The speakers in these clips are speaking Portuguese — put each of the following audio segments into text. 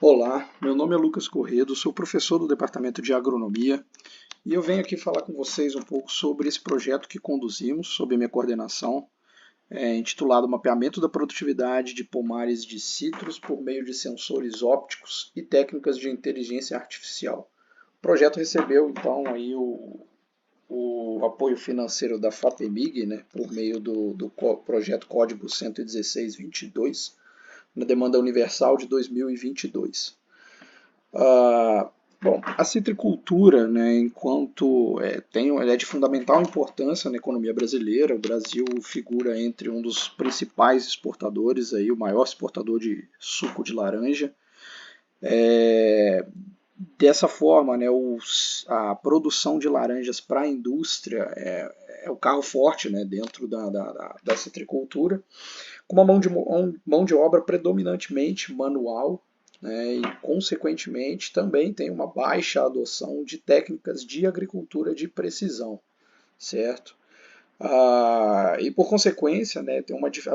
Olá, meu nome é Lucas Corrêa, sou professor do Departamento de Agronomia e eu venho aqui falar com vocês um pouco sobre esse projeto que conduzimos, sob minha coordenação, intitulado Mapeamento da Produtividade de Pomares de Citros por meio de sensores ópticos e técnicas de inteligência artificial. O projeto recebeu então aí o apoio financeiro da FAPEMIG, né, por meio do projeto Código 11622, na demanda universal de 2022. Bom, a citricultura, né, enquanto ela é de fundamental importância na economia brasileira, o Brasil figura entre um dos principais exportadores, aí, o maior exportador de suco de laranja. Dessa forma, né, a produção de laranjas para a indústria é o carro forte, né, dentro da citricultura, com uma mão de obra predominantemente manual, né, e, consequentemente, também tem uma baixa adoção de técnicas de agricultura de precisão, certo? E, por consequência, né,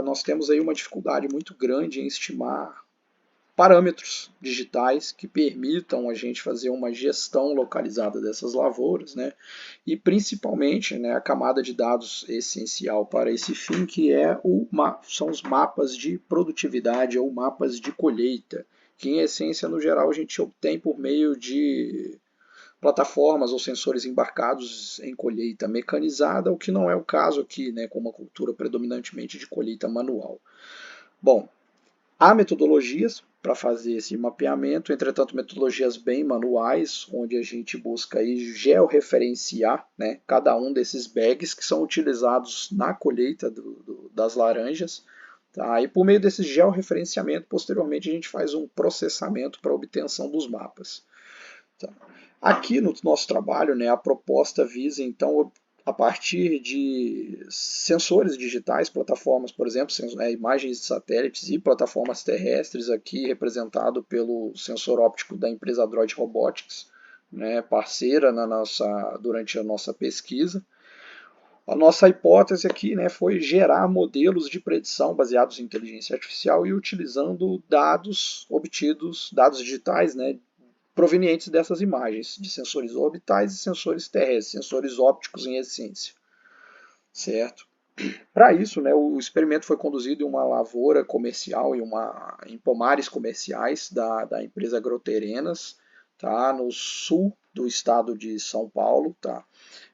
nós temos aí uma dificuldade muito grande em estimar parâmetros digitais que permitam a gente fazer uma gestão localizada dessas lavouras, né? E principalmente, né, a camada de dados essencial para esse fim, que são os mapas de produtividade ou mapas de colheita, que em essência, no geral, a gente obtém por meio de plataformas ou sensores embarcados em colheita mecanizada, o que não é o caso aqui, né, com uma cultura predominantemente de colheita manual. Bom, há metodologias para fazer esse mapeamento, entretanto, metodologias bem manuais, onde a gente busca aí georreferenciar, né, cada um desses bags que são utilizados na colheita das laranjas. Tá? E por meio desse georreferenciamento, posteriormente, a gente faz um processamento para obtenção dos mapas. Tá? Aqui no nosso trabalho, né, a proposta visa, então, a partir de sensores digitais, plataformas, por exemplo, imagens de satélites e plataformas terrestres, aqui representado pelo sensor óptico da empresa Droid Robotics, né, parceira durante a nossa pesquisa. A nossa hipótese aqui, né, foi gerar modelos de predição baseados em inteligência artificial e utilizando dados digitais, né, provenientes dessas imagens, de sensores orbitais e sensores terrestres, sensores ópticos em essência, certo? Para isso, né, o experimento foi conduzido em uma lavoura comercial, em pomares comerciais da empresa Agroterenas, tá, no sul do estado de São Paulo, tá?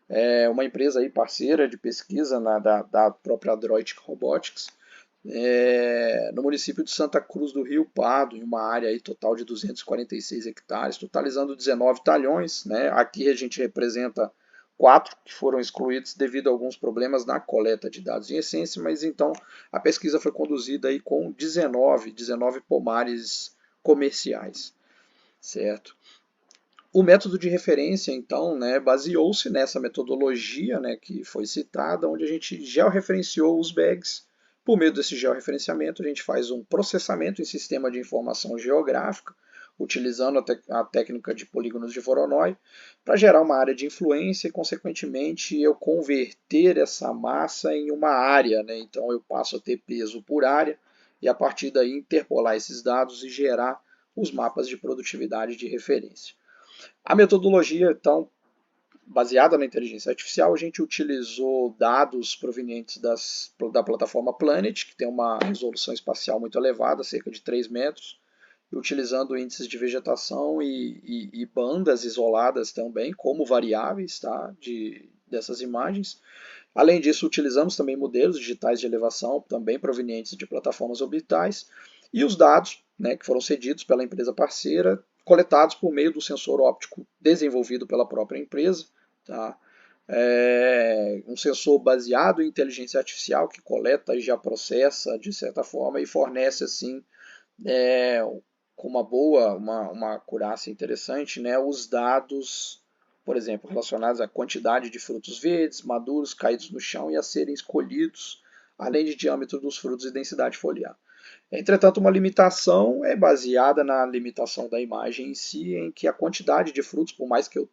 É uma empresa aí parceira de pesquisa da própria Droid Robotics, no município de Santa Cruz do Rio Pardo, em uma área aí total de 246 hectares, totalizando 19 talhões. Né? Aqui a gente representa 4 que foram excluídos devido a alguns problemas na coleta de dados em essência, mas então a pesquisa foi conduzida aí com 19 pomares comerciais, certo? O método de referência, então, né, baseou-se nessa metodologia, né, que foi citada, onde a gente georreferenciou os bags. Por meio desse georreferenciamento, a gente faz um processamento em sistema de informação geográfica, utilizando a técnica de polígonos de Voronoi, para gerar uma área de influência e, consequentemente, eu converter essa massa em uma área. Né? Então, eu passo a ter peso por área e, a partir daí, interpolar esses dados e gerar os mapas de produtividade de referência. A metodologia, então, baseada na inteligência artificial, a gente utilizou dados provenientes da plataforma Planet, que tem uma resolução espacial muito elevada, cerca de 3 metros, e utilizando índices de vegetação e bandas isoladas também, como variáveis, tá, dessas imagens. Além disso, utilizamos também modelos digitais de elevação, também provenientes de plataformas orbitais, e os dados, né, que foram cedidos pela empresa parceira, coletados por meio do sensor óptico desenvolvido pela própria empresa. Tá? Um sensor baseado em inteligência artificial que coleta e já processa de certa forma e fornece assim com uma acurácia interessante, né, os dados, por exemplo, relacionados à quantidade de frutos verdes, maduros, caídos no chão e a serem escolhidos, além de diâmetro dos frutos e densidade foliar. Entretanto, uma limitação é baseada na limitação da imagem em si, em que a quantidade de frutos, por mais que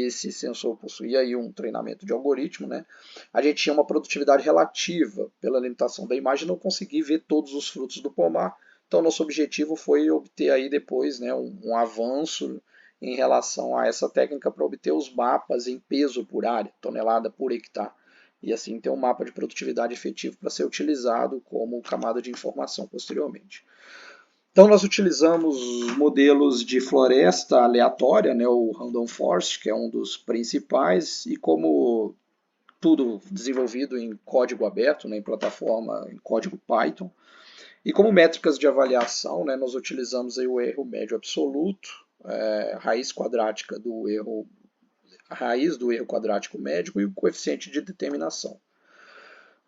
esse sensor possuía aí um treinamento de algoritmo, né, a gente tinha uma produtividade relativa pela limitação da imagem, não consegui ver todos os frutos do pomar, Então, nosso objetivo foi obter aí depois, né, um avanço em relação a essa técnica para obter os mapas em peso por área, tonelada por hectare, e assim ter um mapa de produtividade efetivo para ser utilizado como camada de informação posteriormente. Então, nós utilizamos modelos de floresta aleatória, né, o Random Forest, que é um dos principais, e como tudo desenvolvido em código aberto, né, em plataforma em código Python. E como métricas de avaliação, né, nós utilizamos aí o erro médio absoluto, raiz quadrática do erro, a raiz do erro quadrático médio e o coeficiente de determinação.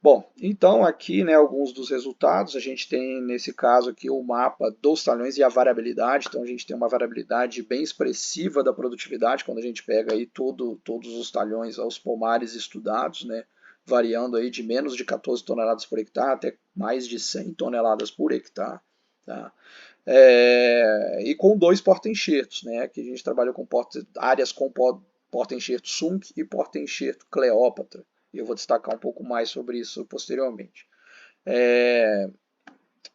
Bom, então aqui, né, alguns dos resultados, a gente tem nesse caso aqui o mapa dos talhões e a variabilidade, então a gente tem uma variabilidade bem expressiva da produtividade quando a gente pega aí todos os talhões aos pomares estudados, né, variando aí de menos de 14 toneladas por hectare até mais de 100 toneladas por hectare. Tá? E com 2 porta-enxertos, né, aqui a gente trabalhou com áreas com porta-enxerto Sunk e porta-enxerto Cleópatra. E eu vou destacar um pouco mais sobre isso posteriormente.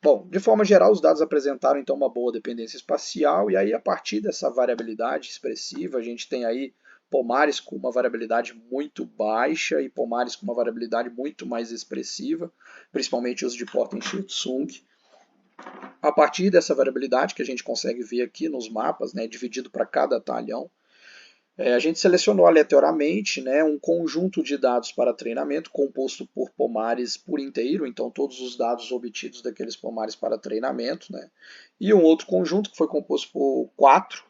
Bom, de forma geral, os dados apresentaram então uma boa dependência espacial, e aí a partir dessa variabilidade expressiva, a gente tem aí pomares com uma variabilidade muito baixa e pomares com uma variabilidade muito mais expressiva, principalmente os de porta-enxerto Sunk. A partir dessa variabilidade que a gente consegue ver aqui nos mapas, né, dividido para cada talhão, a gente selecionou aleatoriamente, né, um conjunto de dados para treinamento composto por pomares por inteiro, então todos os dados obtidos daqueles pomares para treinamento, né, e um outro conjunto que foi composto por 4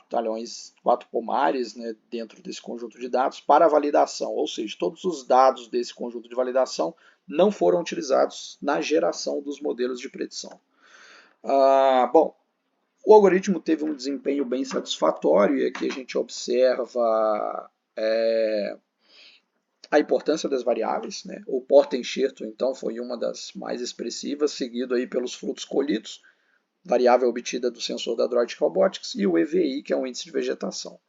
talhões, 4 pomares, né, dentro desse conjunto de dados para validação, ou seja, todos os dados desse conjunto de validação não foram utilizados na geração dos modelos de predição. Bom, o algoritmo teve um desempenho bem satisfatório, e aqui a gente observa a importância das variáveis, né? O porta-enxerto, então, foi uma das mais expressivas, seguido aí pelos frutos colhidos, variável obtida do sensor da Droid Robotics, e o EVI, que é o índice de vegetação.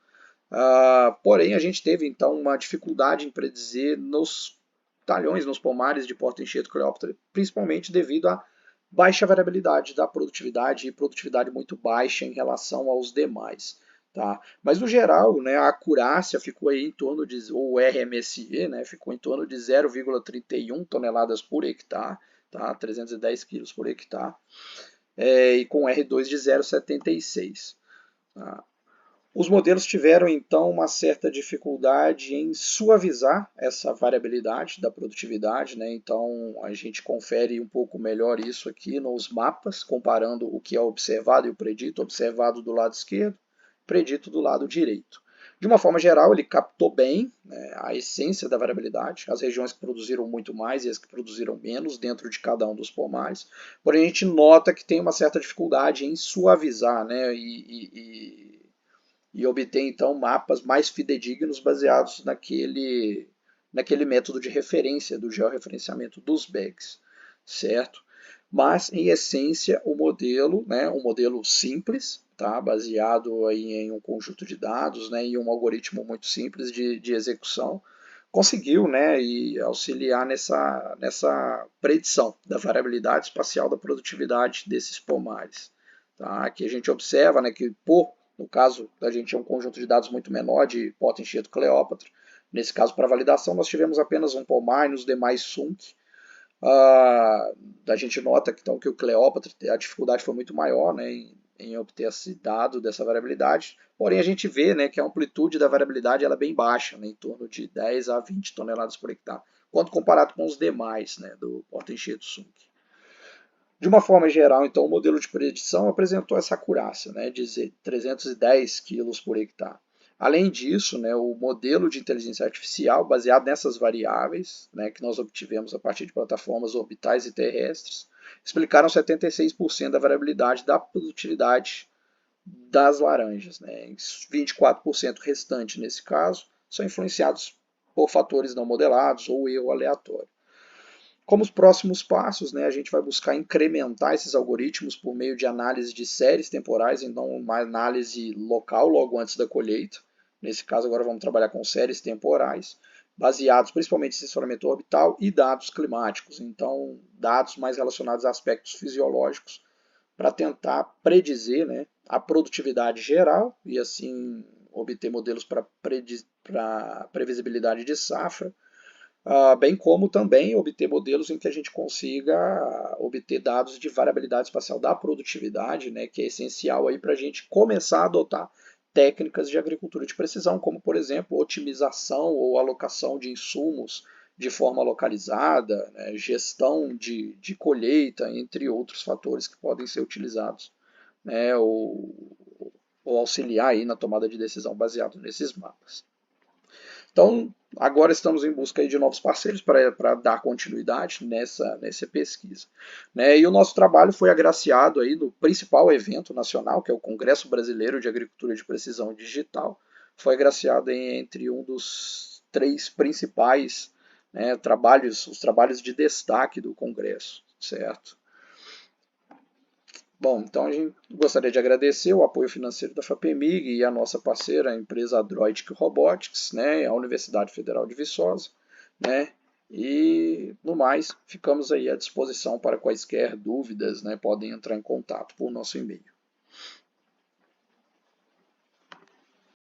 Porém, a gente teve, então, uma dificuldade em predizer nos talhões, nos pomares de porta-enxerto Cleópatra, principalmente devido à baixa variabilidade da produtividade e produtividade muito baixa em relação aos demais. Tá? Mas no geral, né, a acurácia ficou aí em torno de, ou RMSE, né, ficou em torno de 0,31 toneladas por hectare, tá? 310 quilos por hectare, e com R2 de 0,76. Tá? Os modelos tiveram então uma certa dificuldade em suavizar essa variabilidade da produtividade, né? Então a gente confere um pouco melhor isso aqui nos mapas, comparando o que é observado e o predito observado do lado esquerdo, predito do lado direito. De uma forma geral, ele captou bem, né, a essência da variabilidade, as regiões que produziram muito mais e as que produziram menos dentro de cada um dos pomares. Porém, a gente nota que tem uma certa dificuldade em suavizar, né, e obter então mapas mais fidedignos baseados naquele método de referência do georreferenciamento dos bags, certo? Mas em essência o modelo, né, um modelo simples, tá, baseado aí em um conjunto de dados, né, e um algoritmo muito simples de execução, conseguiu, né, e auxiliar nessa predição da variabilidade espacial da produtividade desses pomares. Tá? Aqui a gente observa, né, que no caso da gente é um conjunto de dados muito menor de porta-enxerto Cleópatra. Nesse caso, para validação, nós tivemos apenas um pomar e nos demais Sunk. A gente nota então, que o Cleópatra, a dificuldade foi muito maior, né, em obter esse dado dessa variabilidade. Porém, a gente vê, né, que a amplitude da variabilidade ela é bem baixa, né, em torno de 10 a 20 toneladas por hectare, quando comparado com os demais, né, do porta-enxerto Sunk. De uma forma geral, então, o modelo de predição apresentou essa acurácia, né, de 310 kg por hectare. Além disso, né, o modelo de inteligência artificial, baseado nessas variáveis, né, que nós obtivemos a partir de plataformas orbitais e terrestres, explicaram 76% da variabilidade da produtividade das laranjas. Né. 24% restante, nesse caso, são influenciados por fatores não modelados ou erro aleatório. Como os próximos passos, né, a gente vai buscar incrementar esses algoritmos por meio de análise de séries temporais, então uma análise local logo antes da colheita. Nesse caso, agora vamos trabalhar com séries temporais, baseados principalmente em sensoramento orbital e dados climáticos, então dados mais relacionados a aspectos fisiológicos para tentar predizer, né, a produtividade geral e assim obter modelos para previsibilidade de safra, bem como também obter modelos em que a gente consiga obter dados de variabilidade espacial da produtividade, né, que é essencial para a gente começar a adotar técnicas de agricultura de precisão, como, por exemplo, otimização ou alocação de insumos de forma localizada, né, gestão de colheita, entre outros fatores que podem ser utilizados, né, ou auxiliar aí na tomada de decisão baseado nesses mapas. Então, agora estamos em busca aí de novos parceiros para dar continuidade nessa pesquisa. Né? E o nosso trabalho foi agraciado aí no principal evento nacional, que é o Congresso Brasileiro de Agricultura de Precisão Digital. Foi agraciado entre um dos 3 principais, né, os trabalhos de destaque do Congresso, certo? Bom, então a gente gostaria de agradecer o apoio financeiro da FAPEMIG e a nossa parceira, a empresa Adroitic Robotics, né, a Universidade Federal de Viçosa, né, e no mais, ficamos aí à disposição para quaisquer dúvidas, né, podem entrar em contato por nosso e-mail.